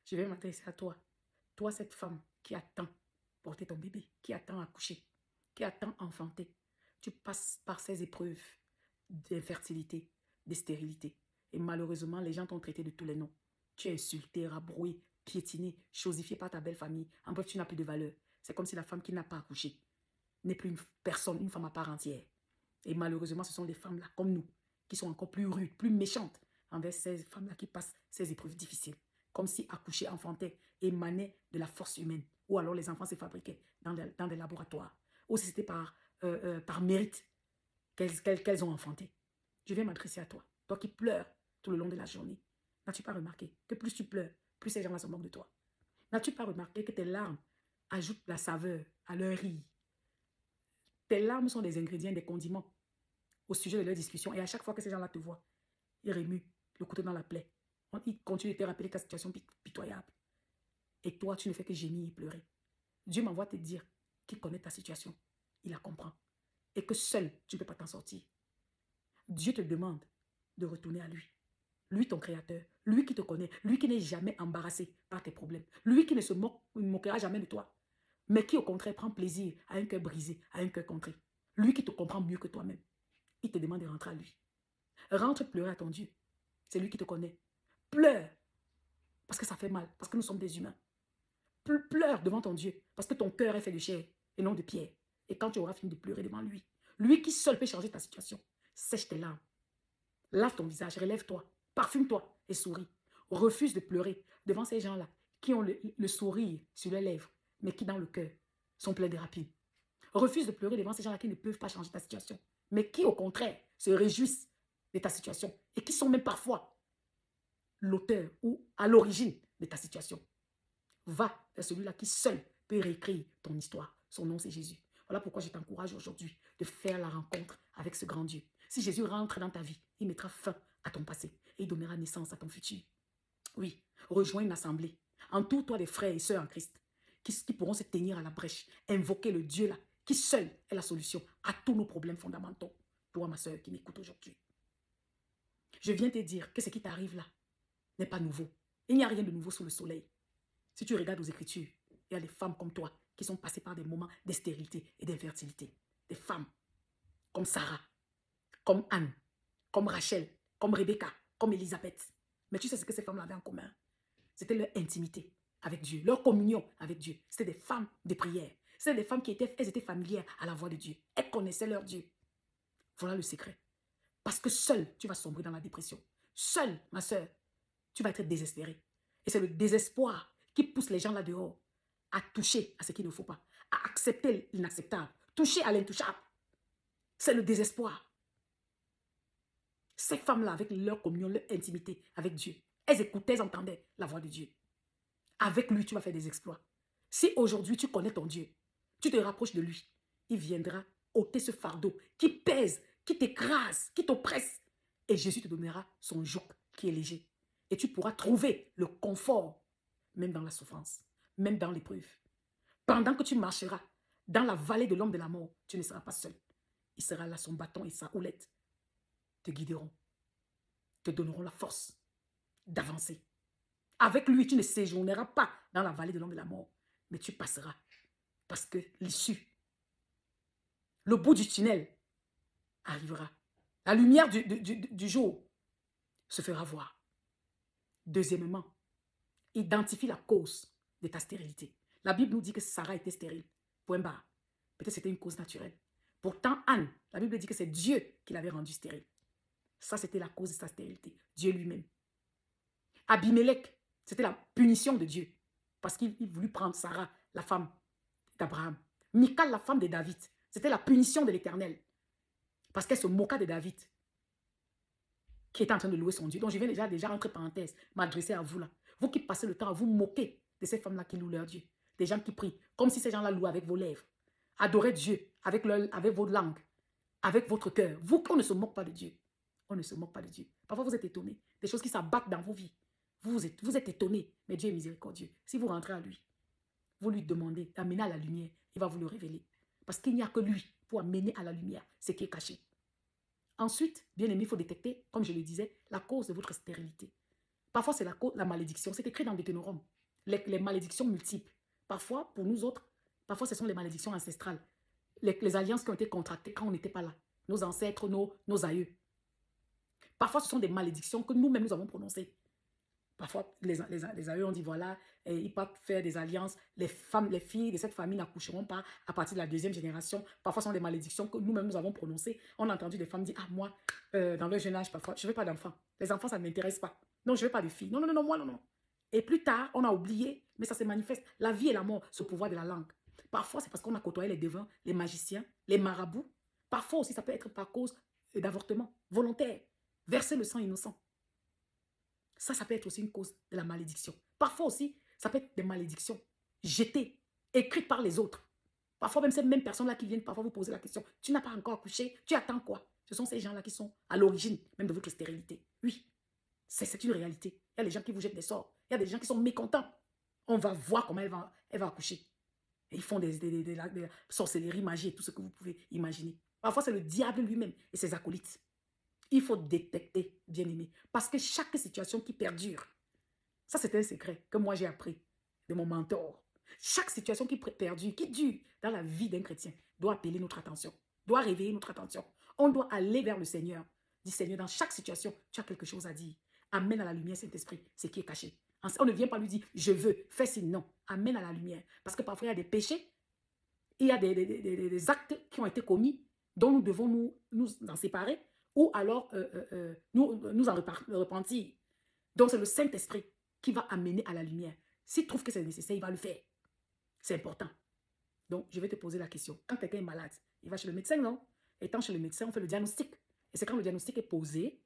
Je vais m'adresser à toi. Toi, cette femme qui attend porter ton bébé, qui attend accoucher, qui attend enfanter. Tu passes par ces épreuves d'infertilité, de stérilité. Et malheureusement, les gens t'ont traité de tous les noms. Tu es insulté, rabroué, piétiné, chosifié par ta belle famille. En bref, tu n'as plus de valeur. C'est comme si la femme qui n'a pas accouché n'est plus une personne, une femme à part entière. Et malheureusement, ce sont des femmes-là, comme nous, qui sont encore plus rudes, plus méchantes envers ces femmes-là qui passent ces épreuves difficiles. Comme si accoucher, enfanter émanait de la force humaine. Ou alors les enfants se fabriquaient dans des laboratoires. Ou si c'était par mérite qu'elles ont enfanté. Je viens m'adresser à toi. Toi qui pleures tout le long de la journée. N'as-tu pas remarqué que plus tu pleures, plus ces gens-là se moquent de toi? N'as-tu pas remarqué que tes larmes ajoutent la saveur à leur riz? Tes larmes sont des ingrédients, des condiments au sujet de leur discussion. Et à chaque fois que ces gens-là te voient, ils remuent le couteau dans la plaie. Ils continuent de te rappeler ta situation pitoyable. Et toi, tu ne fais que gémir et pleurer. Dieu m'envoie te dire qu'il connaît ta situation. Il la comprend. Et que seul, tu ne peux pas t'en sortir. Dieu te demande de retourner à lui. Lui, ton créateur. Lui qui te connaît. Lui qui n'est jamais embarrassé par tes problèmes. Lui qui ne se moquera jamais de toi. Mais qui, au contraire, prend plaisir à un cœur brisé, à un cœur contré. Lui qui te comprend mieux que toi-même. Il te demande de rentrer à lui. Rentre pleurer à ton Dieu. C'est lui qui te connaît. Pleure. Parce que ça fait mal. Parce que nous sommes des humains. Pleure devant ton Dieu. Parce que ton cœur est fait de chair et non de pierre. Et quand tu auras fini de pleurer devant lui, lui qui seul peut changer ta situation, sèche tes larmes. Lave ton visage, relève-toi, parfume-toi et souris. Refuse de pleurer devant ces gens-là qui ont le sourire sur les lèvres, mais qui dans le cœur sont pleins de rapines. Refuse de pleurer devant ces gens-là qui ne peuvent pas changer ta situation, mais qui au contraire se réjouissent de ta situation et qui sont même parfois l'auteur ou à l'origine de ta situation. Va vers celui-là qui seul peut réécrire ton histoire. Son nom, c'est Jésus. Voilà pourquoi je t'encourage aujourd'hui de faire la rencontre avec ce grand Dieu. Si Jésus rentre dans ta vie, il mettra fin à ton passé et il donnera naissance à ton futur. Oui, rejoins une assemblée. Entoure-toi des frères et sœurs en Christ qui pourront se tenir à la brèche, invoquer le Dieu là, qui seul est la solution à tous nos problèmes fondamentaux. Toi, ma sœur qui m'écoute aujourd'hui. Je viens te dire que ce qui t'arrive là n'est pas nouveau. Il n'y a rien de nouveau sous le soleil. Si tu regardes aux Écritures, il y a des femmes comme toi qui sont passées par des moments de stérilité et d'infertilité. Des femmes comme Sarah, comme Anne, comme Rachel, comme Rebecca, comme Élisabeth. Mais tu sais ce que ces femmes-là avaient en commun? C'était leur intimité avec Dieu, leur communion avec Dieu. C'était des femmes de prière. C'était des femmes elles étaient familières à la voix de Dieu. Elles connaissaient leur Dieu. Voilà le secret. Parce que seule, tu vas sombrer dans la dépression. Seule, ma soeur, tu vas être désespérée. Et c'est le désespoir qui pousse les gens là dehors à toucher à ce qu'il ne faut pas, à accepter l'inacceptable, toucher à l'intouchable. C'est le désespoir. Ces femmes-là, avec leur communion, leur intimité avec Dieu, elles écoutaient, elles entendaient la voix de Dieu. Avec lui, tu vas faire des exploits. Si aujourd'hui tu connais ton Dieu, tu te rapproches de lui, il viendra ôter ce fardeau qui pèse, qui t'écrase, qui t'oppresse. Et Jésus te donnera son joug qui est léger. Et tu pourras trouver le confort, même dans la souffrance, même dans l'épreuve. Pendant que tu marcheras dans la vallée de l'ombre de la mort, tu ne seras pas seul. Il sera là, son bâton et sa houlette te guideront, te donneront la force d'avancer. Avec lui, tu ne séjourneras pas dans la vallée de l'ombre de la mort, mais tu passeras. Parce que l'issue, le bout du tunnel arrivera. La lumière du jour se fera voir. Deuxièmement, identifie la cause de ta stérilité. La Bible nous dit que Sarah était stérile. Point barre. Peut-être c'était une cause naturelle. Pourtant, Anne, la Bible dit que c'est Dieu qui l'avait rendue stérile. Ça, c'était la cause de sa stérilité. Dieu lui-même. Abimelech, c'était la punition de Dieu. Parce qu'il voulut prendre Sarah, la femme d'Abraham. Michal, la femme de David, c'était la punition de l'Éternel. Parce qu'elle se moqua de David, qui était en train de louer son Dieu. Donc je viens déjà entre parenthèses, m'adresser à vous là. Vous qui passez le temps à vous moquer de ces femmes-là qui louent leur Dieu. Des gens qui prient, comme si ces gens-là louaient avec vos lèvres. Adorez Dieu avec vos langues, avec votre cœur. Vous, on ne se moque pas de Dieu. On ne se moque pas de Dieu. Parfois, vous êtes étonnés. Des choses qui s'abattent dans vos vies. Vous êtes étonnés. Mais Dieu est miséricordieux. Si vous rentrez à lui, vous lui demandez d'amener à la lumière, il va vous le révéler. Parce qu'il n'y a que lui pour amener à la lumière ce qui est caché. Ensuite, bien aimé, il faut détecter, comme je le disais, la cause de votre stérilité. Parfois, c'est la malédiction. C'est écrit dans Deutéronome. Les malédictions multiples. Parfois, pour nous autres, parfois, ce sont les malédictions ancestrales. Les alliances qui ont été contractées quand on n'était pas là. Nos ancêtres, nos aïeux. Parfois, ce sont des malédictions que nous-mêmes, nous avons prononcées. Parfois, les aïeux ont dit, voilà, ils peuvent faire des alliances. Les filles de cette famille n'accoucheront pas à partir de la deuxième génération. Parfois, ce sont des malédictions que nous-mêmes, nous avons prononcées. On a entendu des femmes dire, ah, moi, dans leur jeune âge, parfois, je ne veux pas d'enfants. Les enfants, ça ne m'intéresse pas. Non, je ne veux pas de filles. Non, non, non, moi, non, non. Et plus tard, on a oublié, mais ça se manifeste. La vie et la mort, ce pouvoir de la langue. Parfois, c'est parce qu'on a côtoyé les devins, les magiciens, les marabouts. Parfois aussi, ça peut être par cause d'avortement volontaire. Verser le sang innocent. Ça peut être aussi une cause de la malédiction. Parfois aussi, ça peut être des malédictions jetées, écrites par les autres. Parfois même ces mêmes personnes-là qui viennent parfois vous poser la question, tu n'as pas encore accouché, tu attends quoi? Ce sont ces gens-là qui sont à l'origine même de votre stérilité. Oui, c'est une réalité. Il y a des gens qui vous jettent des sorts. Il y a des gens qui sont mécontents. On va voir comment elle va accoucher. Et ils font des sorcelleries, magie et tout ce que vous pouvez imaginer. Parfois, c'est le diable lui-même et ses acolytes. Il faut détecter, bien-aimé, parce que chaque situation qui perdure, ça c'est un secret que moi j'ai appris de mon mentor. Chaque situation qui perdure, qui dure dans la vie d'un chrétien, doit appeler notre attention, doit réveiller notre attention. On doit aller vers le Seigneur. Dis Seigneur, dans chaque situation, tu as quelque chose à dire. Amène à la lumière Saint-Esprit ce qui est caché. On ne vient pas lui dire, je veux, fais ci, non. Amène à la lumière. Parce que parfois il y a des péchés, il y a des actes qui ont été commis dont nous devons nous en séparer ou alors nous en repentir. Donc, c'est le Saint-Esprit qui va amener à la lumière. S'il trouve que c'est nécessaire, il va le faire. C'est important. Donc, je vais te poser la question. Quand quelqu'un est malade, il va chez le médecin, non? Étant chez le médecin, on fait le diagnostic. Et c'est quand le diagnostic est posé,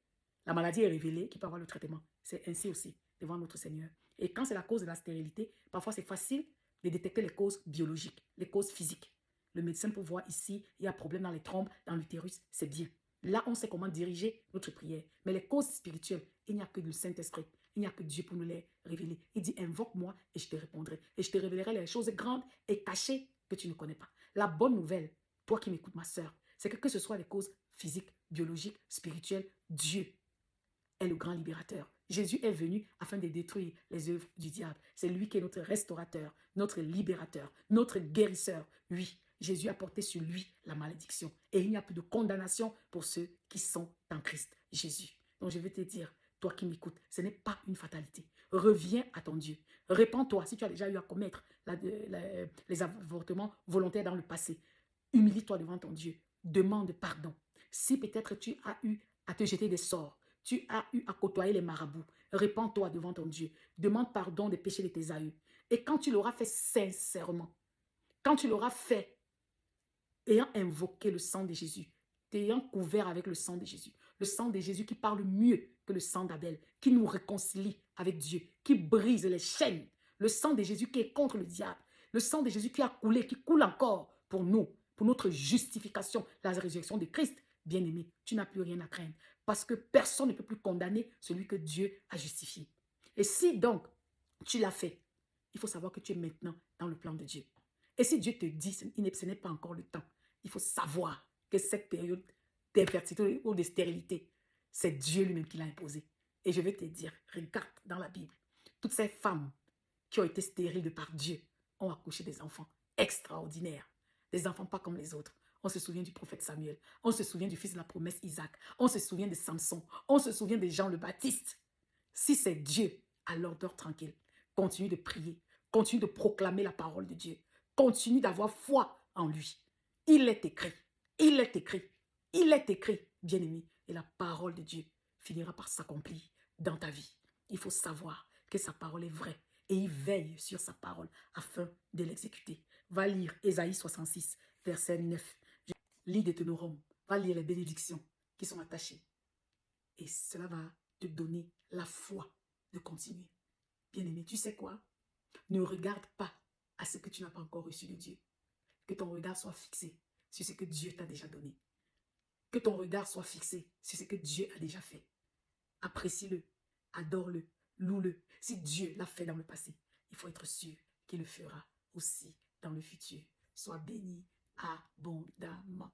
la maladie est révélée, qu'il peut avoir le traitement. C'est ainsi aussi devant notre Seigneur. Et quand c'est la cause de la stérilité, parfois c'est facile de détecter les causes biologiques, les causes physiques. Le médecin peut voir ici, il y a un problème dans les trompes, dans l'utérus, c'est bien. Là, on sait comment diriger notre prière. Mais les causes spirituelles, il n'y a que le Saint-Esprit. Il n'y a que Dieu pour nous les révéler. Il dit, invoque-moi et je te répondrai. Et je te révélerai les choses grandes et cachées que tu ne connais pas. La bonne nouvelle, toi qui m'écoutes, ma sœur, c'est que ce soit les causes physiques, biologiques, spirituelles, Dieu est le grand libérateur. Jésus est venu afin de détruire les œuvres du diable. C'est lui qui est notre restaurateur, notre libérateur, notre guérisseur. Oui, Jésus a porté sur lui la malédiction. Et il n'y a plus de condamnation pour ceux qui sont en Christ Jésus. Donc je vais te dire, toi qui m'écoutes, ce n'est pas une fatalité. Reviens à ton Dieu. Répands-toi si tu as déjà eu à commettre les avortements volontaires dans le passé. Humilie-toi devant ton Dieu. Demande pardon. Si peut-être tu as eu à te jeter des sorts, tu as eu à côtoyer les marabouts, répands-toi devant ton Dieu. Demande pardon des péchés de tes aïeux. Et quand tu l'auras fait sincèrement, quand tu l'auras fait, ayant invoqué le sang de Jésus, t'ayant couvert avec le sang de Jésus, le sang de Jésus qui parle mieux que le sang d'Abel, qui nous réconcilie avec Dieu, qui brise les chaînes, le sang de Jésus qui est contre le diable, le sang de Jésus qui a coulé, qui coule encore pour nous, pour notre justification, la résurrection de Christ. Bien-aimé, tu n'as plus rien à craindre parce que personne ne peut plus condamner celui que Dieu a justifié. Et si donc tu l'as fait, il faut savoir que tu es maintenant dans le plan de Dieu. Et si Dieu te dit, ce n'est pas encore le temps, il faut savoir que cette période d'infertilité ou de stérilité, c'est Dieu lui-même qui l'a imposée. Et je vais te dire, regarde dans la Bible, toutes ces femmes qui ont été stériles de par Dieu ont accouché des enfants extraordinaires, des enfants pas comme les autres. On se souvient du prophète Samuel, on se souvient du fils de la promesse Isaac, on se souvient de Samson, on se souvient de Jean le Baptiste. Si c'est Dieu, alors dors tranquille. Continue de prier, continue de proclamer la parole de Dieu, continue d'avoir foi en lui. Il est écrit, il est écrit, il est écrit, bien-aimé, et la parole de Dieu finira par s'accomplir dans ta vie. Il faut savoir que sa parole est vraie et il veille sur sa parole afin de l'exécuter. Va lire Ésaïe 66, verset 9. Lis Deutéronome, va lire les bénédictions qui sont attachées. Et cela va te donner la foi de continuer. Bien-aimé, tu sais quoi? Ne regarde pas à ce que tu n'as pas encore reçu de Dieu. Que ton regard soit fixé sur ce que Dieu t'a déjà donné. Que ton regard soit fixé sur ce que Dieu a déjà fait. Apprécie-le, adore-le, loue-le. Si Dieu l'a fait dans le passé, il faut être sûr qu'il le fera aussi dans le futur. Sois béni abondamment.